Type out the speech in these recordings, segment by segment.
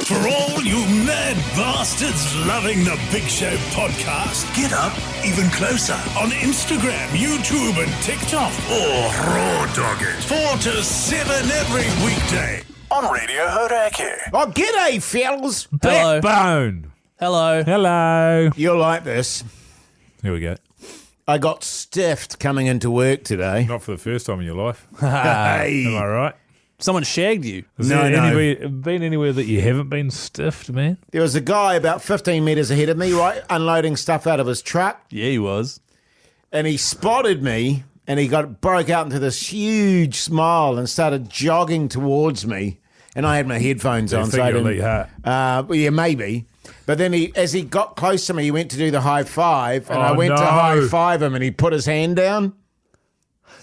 For all you mad bastards loving the Big Show podcast, get up even closer on Instagram, YouTube and TikTok. Or raw dog it. 4 to 7 every weekday on Radio Hauraki. Oh, g'day, fellas. Hello. Backbone. Hello. Hello. You'll like this. Here we go. I got stiffed coming into work today. Not for the first time in your life. Hey. Am I right? Someone shagged you. Has No, there no. been anywhere that you haven't been stiffed, man? There was a guy about 15 metres ahead of me, right, unloading stuff out of his truck, Yeah, he was. and he spotted me, and he broke out into this huge smile and started jogging towards me, and I had my headphones on, so I Figuratively, didn't... huh? Well, yeah, maybe. But then as he got close to me, he went to do the high five, and I went to no. high five him, and he put his hand down.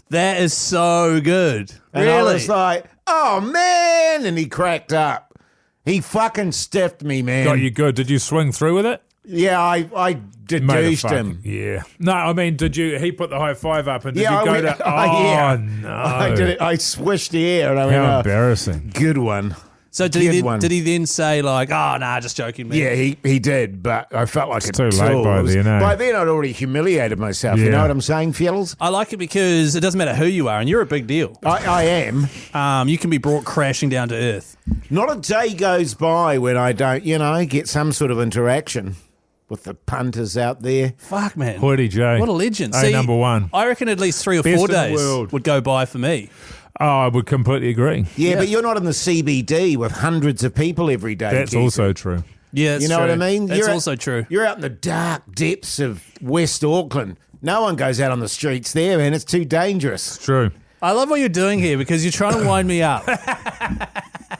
That is so good. And really? I was like, oh, man. And he cracked up. He fucking stiffed me, man. Got you good. Did you swing through with it? Yeah, I Made a deduced fucking- him. Yeah. No, I mean, he put the high five up and did Yeah, you go I went, to... yeah. no. I did it. I swished the air and I went, How oh, embarrassing. good one. So Good did one. he then say like, oh, nah, just joking, man? Yeah, he did, but I felt like It's a too late tool. by It was- then, eh? By then, I'd already humiliated myself. You Yeah. know what I'm saying, fellas? I like it because it doesn't matter who you are, and you're a big deal. I am. You can be brought crashing down to earth. Not a day goes by when I don't, get some sort of interaction with the punters out there. Fuck, man. Hoyte J. What a legend. A number one. I reckon at least 3 or Best 4 in the days world. would go by for me. Oh, I would completely agree. Yeah, but you're not in the CBD with hundreds of people every day. That's Keith. also true. Yeah, You know what I mean? That's You're out- also true. You're out in the dark depths of West Auckland. No one goes out on the streets there, man. It's too dangerous. True. I love what you're doing here because you're trying to wind me up.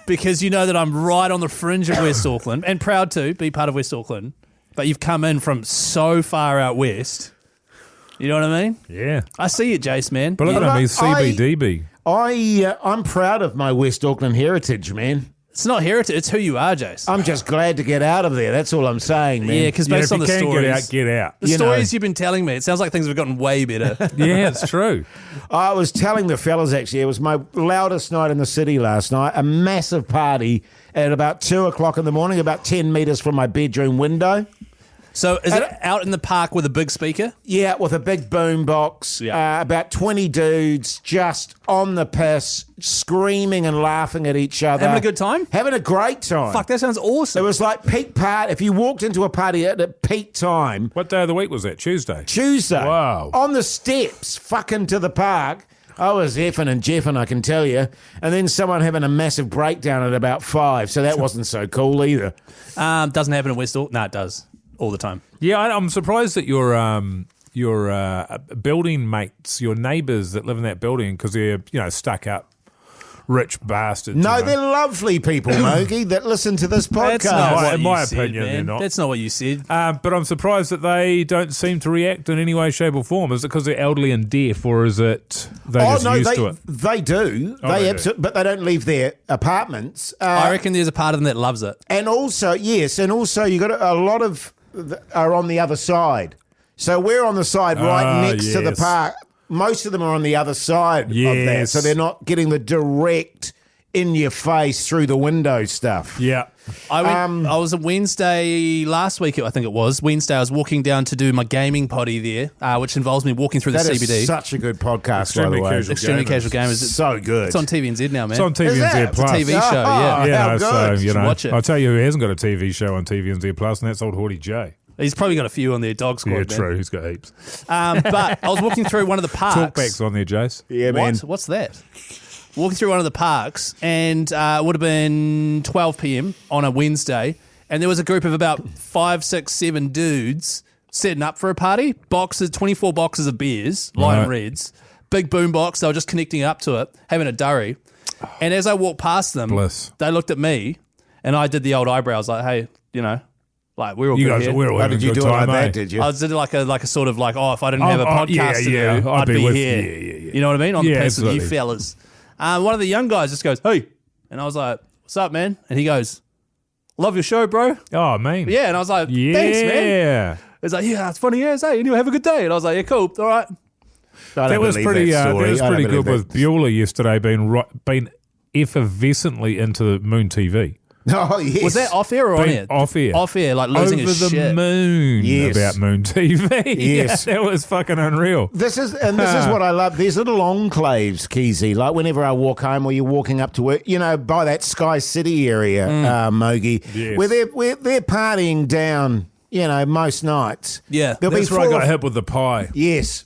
Because you know that I'm right on the fringe of West Auckland and proud to be part of West Auckland. But you've come in from so far out west. You know what I mean? Yeah. I see it, Jace, man. But look at Yeah, him. He's but I- CBDB. I'm proud of my West Auckland heritage, man. It's not heritage, it's who you are, Jace. I'm just glad to get out of there. That's all I'm saying, man. Yeah, because Yeah, based if on you the can stories, get out. the You know. stories you've been telling me, it sounds like things have gotten way better. Yeah, it's true. I was telling the fellas, actually, it was my loudest night in the city last night. A massive party at about 2 o'clock in the morning, about 10 metres from my bedroom window. So is it out in the park with a big speaker? Yeah, with a big boom box. Yeah. About 20 dudes just on the piss, screaming and laughing at each other. Having a good time? Having a great time. Fuck, that sounds It awesome. was like peak party. If you walked into a party at peak time, What day of the week was that? Tuesday? Tuesday, Wow. on the steps, fucking to the park, I was effing and jeffing, I can tell you. And then someone having a massive breakdown at about 5, so that wasn't so cool either. Doesn't happen in West Auckland. No, it does. All the time. Yeah, I'm surprised that your building mates, your neighbours that live in that building, because they're stuck up, rich bastards. No, you know. they're lovely people, Mogi, that listen to this podcast. That's not what In you my said, opinion, man. they're not. That's not what you said. But I'm surprised that they don't seem to react in any way, shape, or form. Is it because they're elderly and deaf, or is it they're just used to it? They do. Oh, they do. Absolutely, but they don't leave their apartments. I reckon there's a part of them that loves it. And also, yes, and also you got a lot of are on the other side. So we're on the side right next to the yes. park. Most of them are on the other side of that, Yes. so they're not getting the direct in your face through the window stuff. Yeah. I was on Wednesday last week, I think it was. Wednesday, I was walking down to do my gaming poddy there, which involves me walking through the That CBD. is such a good podcast, Extremely by the way. casual. Extremely Gamers. casual gamers. So good. It's on TVNZ now, man. It's on Is that? TVNZ It's a Plus. TV show, yeah. how Yeah, good. so You should watch it. I'll tell you who hasn't got a TV show on TVNZ Plus, and that's old Hoyte J. He's probably got a few on their dog squad, Yeah, man. true. He's got heaps. But I was walking through one of the parks. Talkbacks on there, Jace. Yeah, man. What? What's that? Walking through one of the parks, and it would have been 12 p.m. on a Wednesday, and there was a group of about 5, 6, 7 dudes setting up for a party. 24 boxes of beers, Lion Right. Reds, big boom box. They were just connecting up to it, having a durry. And as I walked past them, Bliss. they looked at me, and I did the old eyebrows, like, "Hey, like we're all You good guys here." are we're all How having did a you good do it like time, that, eh? did you? I did like a sort of like, if I didn't have a podcast to do, I'd be be with here. you. Yeah. You know what I mean? On Yeah, the piss with you absolutely. fellas. One of the young guys just goes, "Hey," and I was like, "What's up, man?" And he goes, "Love your show, bro." Oh, man. Yeah, and I was like, Yeah. "Thanks, man." It's like, "Yeah, it's funny as hey, and you have a good day." And I was like, "Yeah, cool, all right." That was pretty. That was I don't pretty good believe with Bueller yesterday, being effervescently into Moon TV. Oh, yes. Was that off air or on air? Off air. Off air, like losing Over his the shit. moon Yes. about Moon TV. Yes. Yeah, that was fucking unreal. This is what I love. There's little enclaves, Keyzie. Like whenever I walk home, or you're walking up to work, by that Sky City area, Mogi, Yes. where they're partying down, most nights. Yeah. There'll That's be where I four got or- hit with the pie. Yes,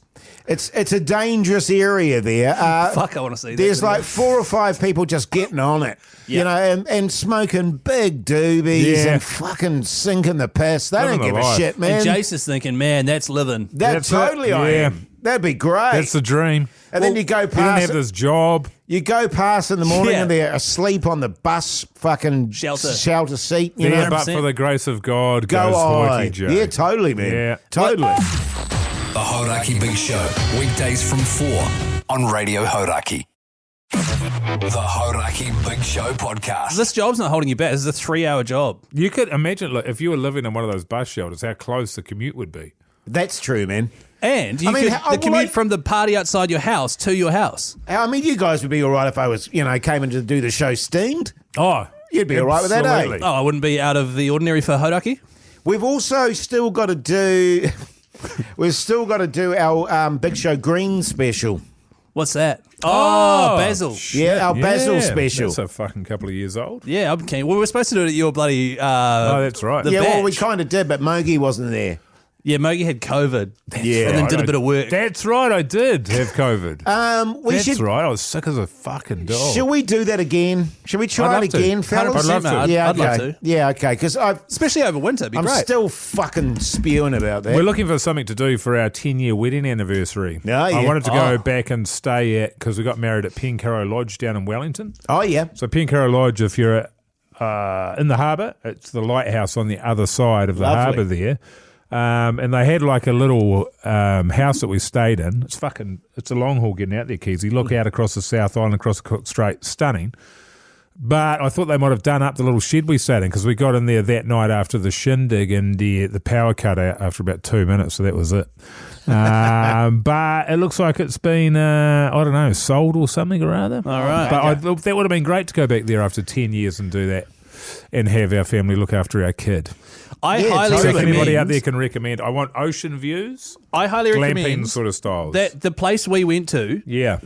it's a dangerous area there. Fuck, I want to see that. There's like 4 or 5 people just getting on it, and smoking big doobies Yeah. and fucking sinking the piss. They Living don't give the a life. shit, man. And Jace is thinking, man, that's living. That's Totally, it. I Yeah. am. That'd be great. That's the dream. And then you go You don't past. have this job. You go past in the morning Yeah. and they're asleep on the bus fucking Shelter. seat. You Yeah, know? but for the grace of God Go goes on. Hoyte Joe. Yeah, totally, man. Yeah. Totally. The Hauraki Big Show, weekdays from 4 on Radio Hauraki. The Hauraki Big Show podcast. This job's not holding you back. This is a 3-hour job. You could imagine, look, if you were living in one of those bus shelters, how close the commute would be. That's true, man. And you I mean, could how- the commute like- from the party outside your house to your house. I mean, you guys would be all right if I was, came in to do the show steamed. Oh, You'd be all right with that, eh? absolutely. Oh, I wouldn't be out of the ordinary for Hauraki. We've also still got to do. We've still got to do our Big Show Green special. What's that? Oh, Basil. Yeah, our Basil special. That's a fucking couple of years old. Yeah, I'm keen. Well, we were supposed to do it at your bloody. Oh, that's right. the Yeah, well, we batch. kind of did, but Mogi wasn't there. Yeah, Mogi had COVID. Yeah. And then did a bit of work. That's right, I did have COVID. We That's should. right, I was sick as a fucking dog. Should we do that again? Should we try I'd it love to. again, fellas? 100%, mate. I'd yeah, love okay. to. Yeah, okay. Because I'm Especially over winter. It'd be great. still fucking spewing about that. We're looking for something to do for our 10-year wedding anniversary. Oh, yeah. I wanted to Oh. go back and stay at, because we got married at Pencarrow Lodge down in Wellington. Oh yeah. So Pencarrow Lodge, if you're in the harbour, it's the lighthouse on the other side of the Lovely. harbour there. And they had like a little house that we stayed in. It's a long haul getting out there, Keyzie. Look out across the South Island, across the Cook Strait. Stunning. But I thought they might have done up the little shed we sat in, because we got in there that night after the shindig and the power cut out after about 2 minutes, so that was it. But it looks like it's been, I don't know, sold or something or other. All right. But I thought that would have been great to go back there after 10 years and do that and have our family look after our kid. I Yeah, highly totally. So if recommend. anybody out there can recommend, I want ocean views, I highly glamping recommend sort of styles. that the place we went to. Yeah,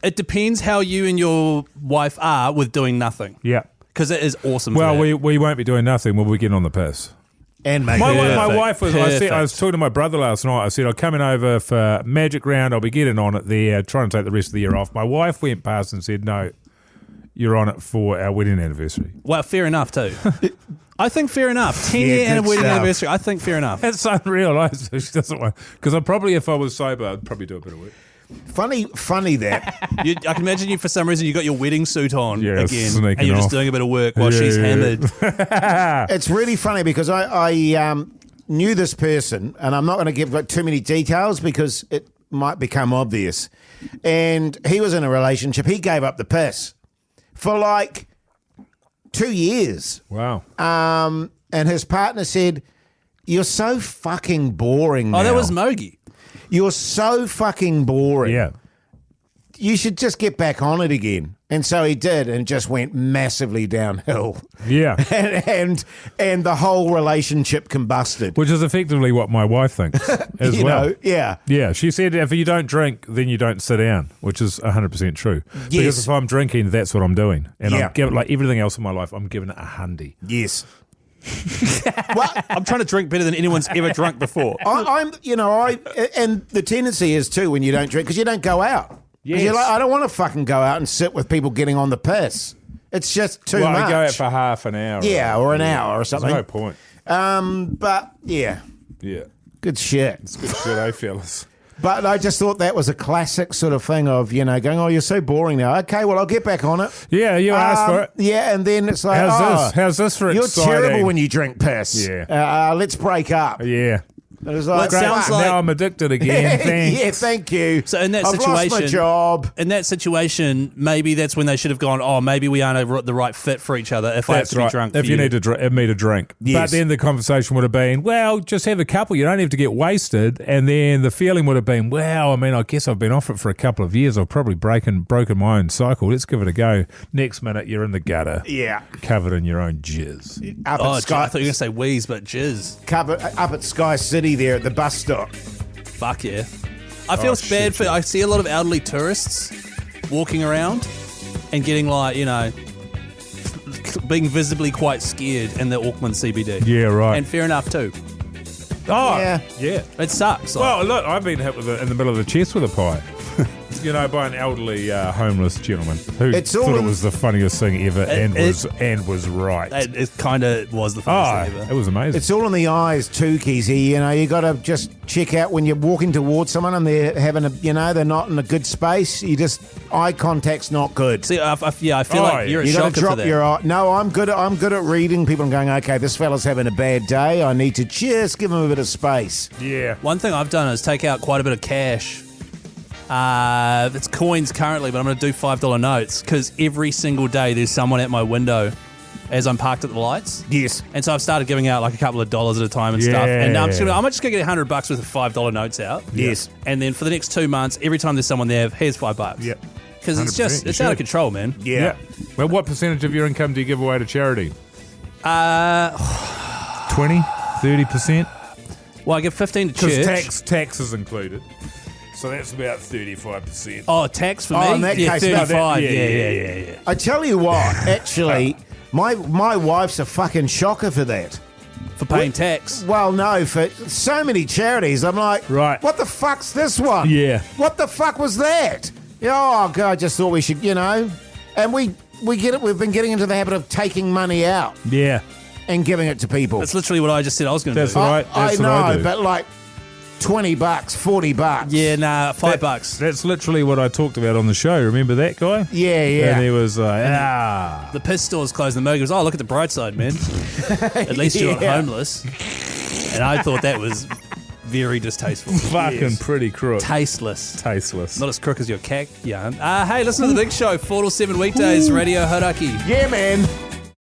It depends how you and your wife are with doing nothing, yeah. because it is awesome. Well, for that. we won't be doing nothing. We'll be getting on the piss. And make My Perfect. wife was. I was talking to my brother last night. I said, "I'm coming over for Magic Round. I'll be getting on it there. Trying to take the rest of the year off." My wife went past and said, "No, you're on it for our wedding anniversary." Well, fair enough too. I think fair enough. 10-year Yeah, and a good wedding stuff. anniversary. I think fair enough. That's unreal. She doesn't want, because I probably, if I was sober, I'd probably do a bit of work. funny that. I can imagine you for some reason you got your wedding suit on Yeah, again, sneaking and you're just off. doing a bit of work while Yeah, she's yeah. hammered. It's really funny because I knew this person, and I'm not going to give like too many details because it might become obvious. And he was in a relationship. He gave up the piss for like 2 years. Wow. And his partner said, "You're so fucking boring now. Oh, that was Mogi. You're so fucking boring. Yeah. You should just get back on it again." And so he did, and just went massively downhill. Yeah. and the whole relationship combusted. Which is effectively what my wife thinks as You well. know, yeah. Yeah, she said if you don't drink, then you don't sit down, which is 100% true. Yes. Because if I'm drinking, that's what I'm doing. And Yeah. I'm giving, like everything else in my life, I'm giving it a hundy. Yes. Well, I'm trying to drink better than anyone's ever drunk before. and the tendency is too when you don't drink because you don't go out. 'Cause Yes. you're like, I don't want to fucking go out and sit with people getting on the piss. It's just too Well, much. I go out for half an hour. Yeah, or an hour or There's something. no point. But yeah, Yeah. good shit. It's good shit, eh, fellas? But I just thought that was a classic sort of thing of, going, "Oh, you're so boring now." Okay, well, I'll get back on it. Yeah, you asked for it. Yeah, and then it's like, How's this for You're exciting? terrible when you drink piss. Yeah. Let's break up. Yeah. It was like, Well, it sounds like- now I'm addicted again. Thanks. yeah, thank you. So in that I've situation, lost my job. In that situation, maybe that's when they should have gone. Oh, maybe we aren't the right fit for each other. If I have That's to right. be drunk, If for you need to me to drink. Yes. But then the conversation would have been, well, just have a couple. You don't have to get wasted. And then the feeling would have been, well, I mean, I guess I've been off it for a couple of years. I've probably broken my own cycle. Let's give it a go. Next minute, you're in the gutter. Yeah. Covered in your own jizz. Up Oh, at I Sky, thought you were going to say wheeze, but jizz. up at Sky City there at the bus stop. Fuck yeah. I feel bad for. I see a lot of elderly tourists walking around and getting being visibly quite scared in the Auckland CBD. Yeah, right. And fair enough too. Oh, Yeah. yeah. It sucks. Well, look, I've been hit in the middle of the chest with a pie. By an elderly homeless gentleman who It's all thought it in- was the funniest thing ever and was right. it kind of was the funniest thing it ever. was amazing. It's all in the eyes too, Keyzie. You got to just check out when you're walking towards someone and they're having they're not in a good space. You just eye contact's not good. See, I feel like you're a You got shocker to for drop that. your eye. No, I'm good at reading people and going, okay, this fella's having a bad day. I need to just give him a bit of space. yeah. One thing I've done is take out quite a bit of cash. It's coins currently, but I'm going to do $5 notes because every single day there's someone at my window as I'm parked at the lights. Yes. And so I've started giving out like a couple of dollars at a time and stuff. And I'm just going to get $100 worth of $5 notes out. Yes. And then for the next 2 months, every time there's someone there, here's $5. Yep. Because 100%, it's you out of should. control, man. Yeah. Well, what percentage of your income do you give away to charity? 20? 30%? Well, I give 15 to Because church. tax is included. So that's about 35%. Oh, tax for Oh, me? in that yeah, case, no, 35. that- yeah. I tell you what, actually, my wife's a fucking shocker for that. For paying tax. Well, no, for so many charities, I'm like, Right. what the fuck's this one? Yeah. What the fuck was that? Oh, God, I just thought we should, and we get it. We've been getting into the habit of taking money out Yeah. and giving it to people. That's literally what I just said I was going to That's do. right. I That's what know, I do. but like $20, $40. Yeah, nah, $5. That's literally what I talked about on the show. Remember that guy? Yeah. And he was like, The piss store's closed. The Minogue goes, oh, look at the bright side, man. At least you're not Yeah. homeless. And I thought that was very distasteful. fucking pretty crook. Tasteless. Tasteless. Not as crook as your cack yarn. Hey, listen to The Big Show, 4 to 7 weekdays, Radio Hauraki. Yeah, man.